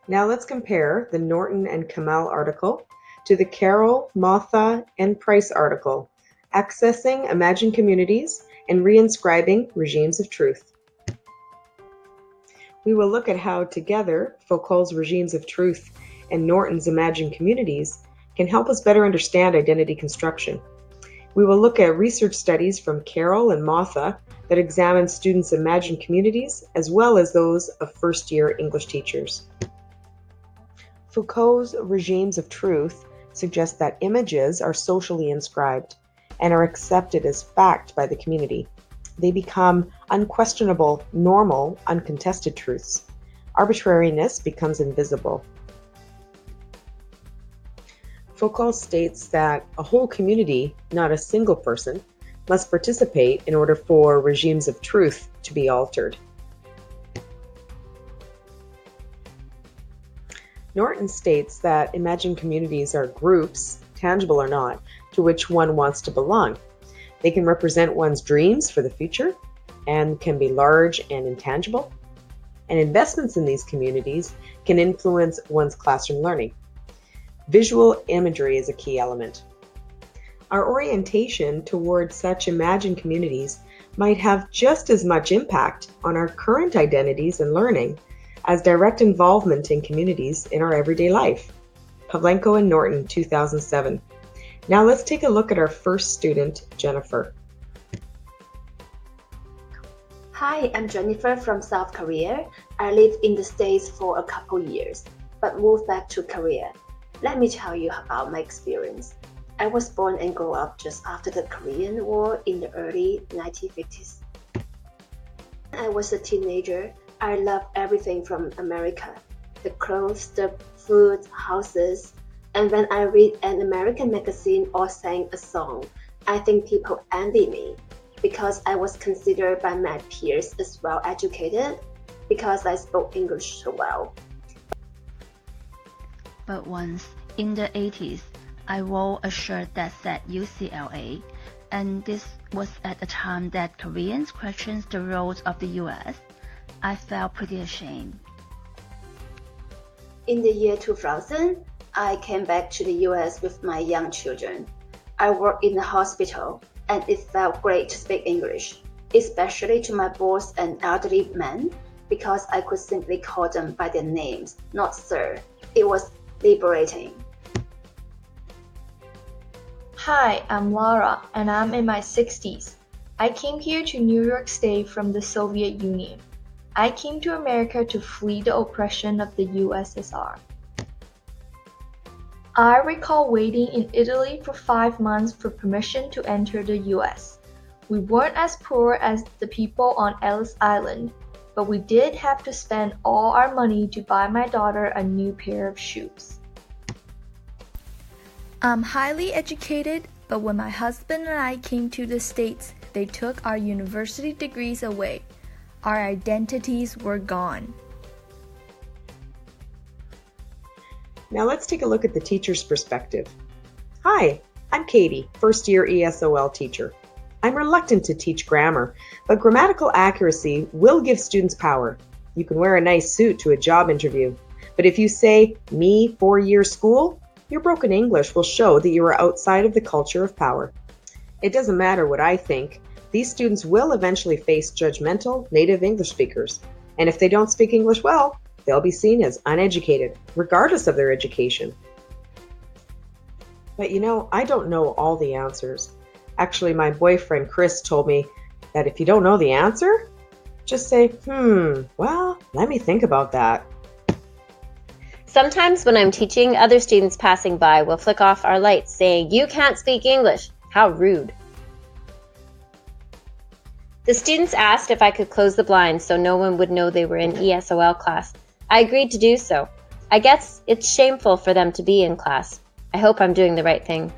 Now let's compare the Norton and Kamel article to the Carroll, Motha, and Price article, Accessing Imagined Communities and Reinscribing Regimes of Truth. We will look at how together Foucault's Regimes of Truth and Norton's Imagined Communities can help us better understand identity construction. We will look at research studies from Carroll and Motha that examine students' imagined communities as well as those of first-year English teachers. Foucault's Regimes of Truth suggest that images are socially inscribed and are accepted as fact by the community. They become unquestionable, normal, uncontested truths. Arbitrariness becomes invisible. Foucault states that a whole community, not a single person, must participate in order for regimes of truth to be altered. Norton states that imagined communities are groups, tangible or not, to which one wants to belong. They can represent one's dreams for the future and can be large and intangible. And investments in these communities can influence one's classroom learning. Visual imagery is a key element. Our orientation toward such imagined communities might have just as much impact on our current identities and learning as direct involvement in communities in our everyday life. Pavlenko and Norton, 2007. Now let's take a look at our first student, Jennifer. Hi, I'm Jennifer from South Korea. I lived in the States for a couple years, but moved back to Korea. Let me tell you about my experience. I was born and grew up just after the Korean War in the early 1950s. When I was a teenager, I loved everything from America. The clothes, the food, houses. And when I read an American magazine or sang a song, I think people envy me because I was considered by my peers as well educated because I spoke English so well. But once, in the 80s, I wore a shirt that said UCLA, and this was at a time that Koreans questioned the roles of the US. I felt pretty ashamed. In the year 2000, I came back to the US with my young children. I worked in a hospital, and it felt great to speak English, especially to my boys and elderly men, because I could simply call them by their names, not sir. It was liberating. Hi, I'm Laura, and I'm in my 60s. I came here to New York State from the Soviet Union. I came to America to flee the oppression of the USSR. I recall waiting in Italy for 5 months for permission to enter the US. We weren't as poor as the people on Ellis Island, but we did have to spend all our money to buy my daughter a new pair of shoes. I'm highly educated, but when my husband and I came to the States, they took our university degrees away. Our identities were gone. Now let's take a look at the teacher's perspective. Hi, I'm Katie, first-year ESOL teacher. I'm reluctant to teach grammar, but grammatical accuracy will give students power. You can wear a nice suit to a job interview, but if you say, me, 4-year school, your broken English will show that you are outside of the culture of power. It doesn't matter what I think. These students will eventually face judgmental native English speakers, and if they don't speak English well, they'll be seen as uneducated, regardless of their education. But I don't know all the answers. Actually, my boyfriend Chris told me that if you don't know the answer, just say, well, let me think about that. Sometimes when I'm teaching, other students passing by will flick off our lights saying, "You can't speak English." How rude. The students asked if I could close the blinds so no one would know they were in ESOL class. I agreed to do so. I guess it's shameful for them to be in class. I hope I'm doing the right thing.